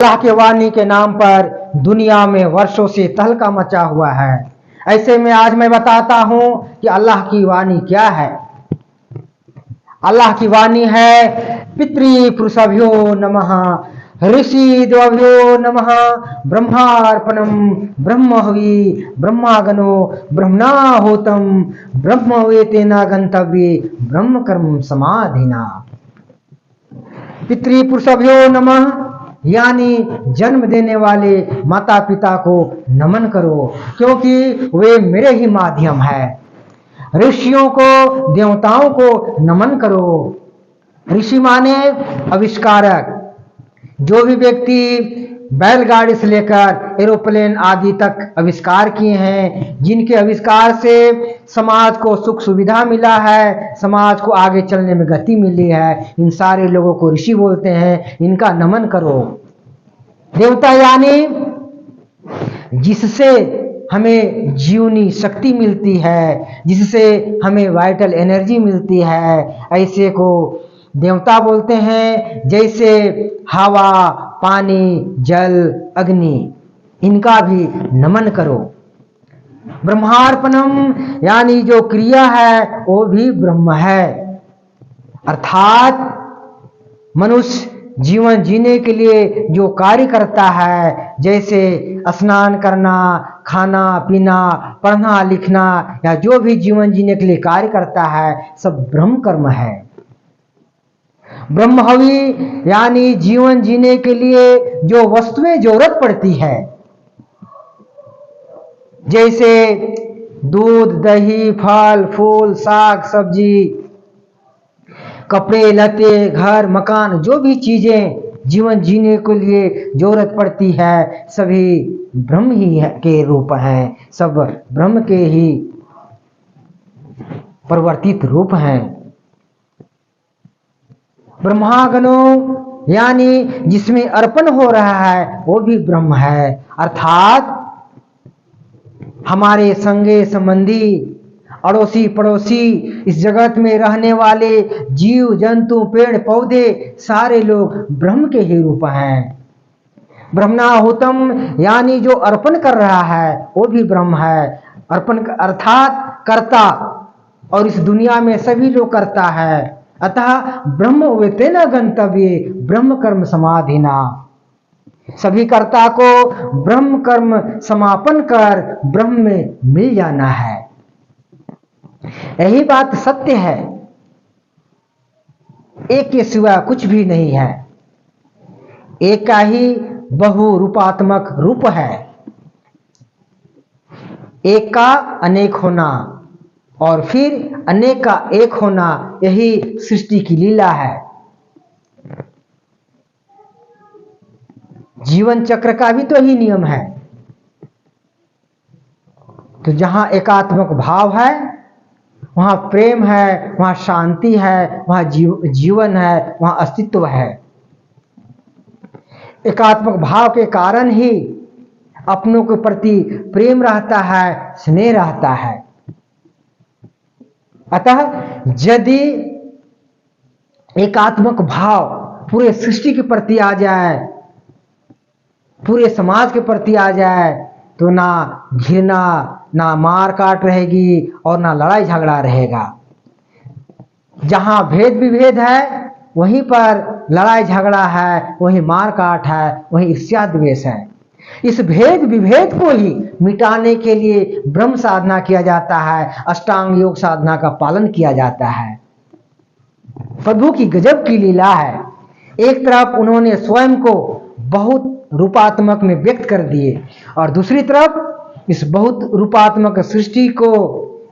अल्लाह के वाणी के नाम पर दुनिया में वर्षों से तहलका मचा हुआ है। ऐसे में आज मैं बताता हूं कि अल्लाह की वाणी क्या है। अल्लाह की वाणी है, पितृपुरुषभ्यो नमः, ऋषि देवभ्यो नमः, ब्रह्मार्पणम ब्रह्महवि ब्रह्मागनो ब्रह्मणाहुतम ब्रह्मवेतेन गंतव्ये ब्रह्म कर्म समाधिना। पितृपुरुषभ्यो नमः यानी जन्म देने वाले माता पिता को नमन करो, क्योंकि वे मेरे ही माध्यम है। ऋषियों को, देवताओं को नमन करो। ऋषि माने आविष्कारक। जो भी व्यक्ति बैलगाड़ी से लेकर एरोप्लेन आदि तक आविष्कार किए हैं, जिनके आविष्कार से समाज को सुख सुविधा मिला है, समाज को आगे चलने में गति मिली है, इन सारे लोगों को ऋषि बोलते हैं। इनका नमन करो। देवता यानी जिससे हमें जीवनी शक्ति मिलती है, जिससे हमें वाइटल एनर्जी मिलती है, ऐसे को देवता बोलते हैं। जैसे हवा, पानी, जल, अग्नि, इनका भी नमन करो। ब्रह्मार्पणम यानी जो क्रिया है वो भी ब्रह्म है, अर्थात मनुष्य जीवन जीने के लिए जो कार्य करता है, जैसे स्नान करना, खाना पीना, पढ़ना लिखना, या जो भी जीवन जीने के लिए कार्य करता है, सब ब्रह्म कर्म है। ब्रह्महवि यानी जीवन जीने के लिए जो वस्तुएं जरूरत पड़ती है, जैसे दूध, दही, फल फूल, साग सब्जी, कपड़े लते, घर मकान, जो भी चीजें जीवन जीने के लिए जरूरत पड़ती है, सभी ब्रह्म ही के रूप हैं, सब ब्रह्म के ही परिवर्तित रूप हैं। ब्रह्मागनो यानी जिसमें अर्पण हो रहा है वो भी ब्रह्म है, अर्थात हमारे संगे संबंधी, अड़ोसी पड़ोसी, इस जगत में रहने वाले जीव जंतु, पेड़ पौधे, सारे लोग ब्रह्म के ही रूप हैं। ब्रह्मणाहुतम यानी जो अर्पण कर रहा है वो भी ब्रह्म है, अर्पण अर्थात कर्ता, और इस दुनिया में सभी लोग करता है। अतः ब्रह्मवेतेन गंतव्ये ब्रह्म कर्म समाधिना। सभी कर्ता को ब्रह्म कर्म समापन कर ब्रह्म में मिल जाना है। यही बात सत्य है। एक के सिवा कुछ भी नहीं है। एक का ही बहु रूपात्मक रूप है। एक का अनेक होना और फिर अनेक का एक होना, यही सृष्टि की लीला है। जीवन चक्र का भी तो यही नियम है। तो जहां एकात्मक भाव है वहां प्रेम है, वहां शांति है, वहां जीवन है, वहां अस्तित्व है। एकात्मक भाव के कारण ही अपनों के प्रति प्रेम रहता है, स्नेह रहता है। अतः यदि एकात्मक भाव पूरे सृष्टि के प्रति आ जाए, पूरे समाज के प्रति आ जाए, तो ना घृणा, ना मार काट रहेगी और ना लड़ाई झगड़ा रहेगा। जहां भेद विभेद है वहीं पर लड़ाई झगड़ा है, वहीं मार काट है, वहीं ईर्ष्या द्वेष है। इस भेद विभेद को ही मिटाने के लिए ब्रह्म साधना किया जाता है, अष्टांग योग साधना का पालन किया जाता है। प्रभु की गजब की लीला है। एक तरफ उन्होंने स्वयं को बहुत रूपात्मक में व्यक्त कर दिए, और दूसरी तरफ इस बहुत रूपात्मक सृष्टि को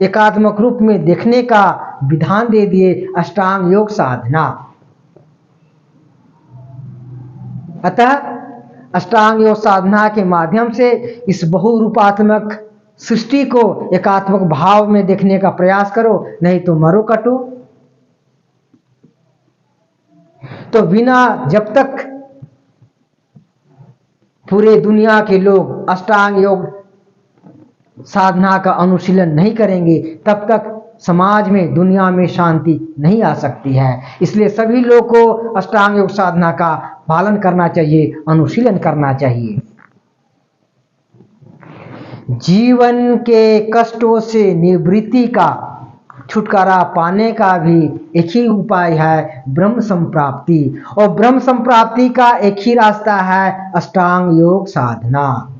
एकात्मक रूप में देखने का विधान दे दिए, अष्टांग योग साधना। अतः अष्टांग योग साधना के माध्यम से इस बहुरूपात्मक सृष्टि को एकात्मक भाव में देखने का प्रयास करो, नहीं तो मरो कटो। तो बिना, जब तक पूरे दुनिया के लोग अष्टांग योग साधना का अनुशीलन नहीं करेंगे, तब तक समाज में, दुनिया में शांति नहीं आ सकती है। इसलिए सभी लोग को अष्टांग योग साधना का पालन करना चाहिए, अनुशीलन करना चाहिए। जीवन के कष्टों से निवृत्ति का, छुटकारा पाने का भी एक ही उपाय है, ब्रह्म संप्राप्ति। और ब्रह्म संप्राप्ति का एक ही रास्ता है, अष्टांग योग साधना।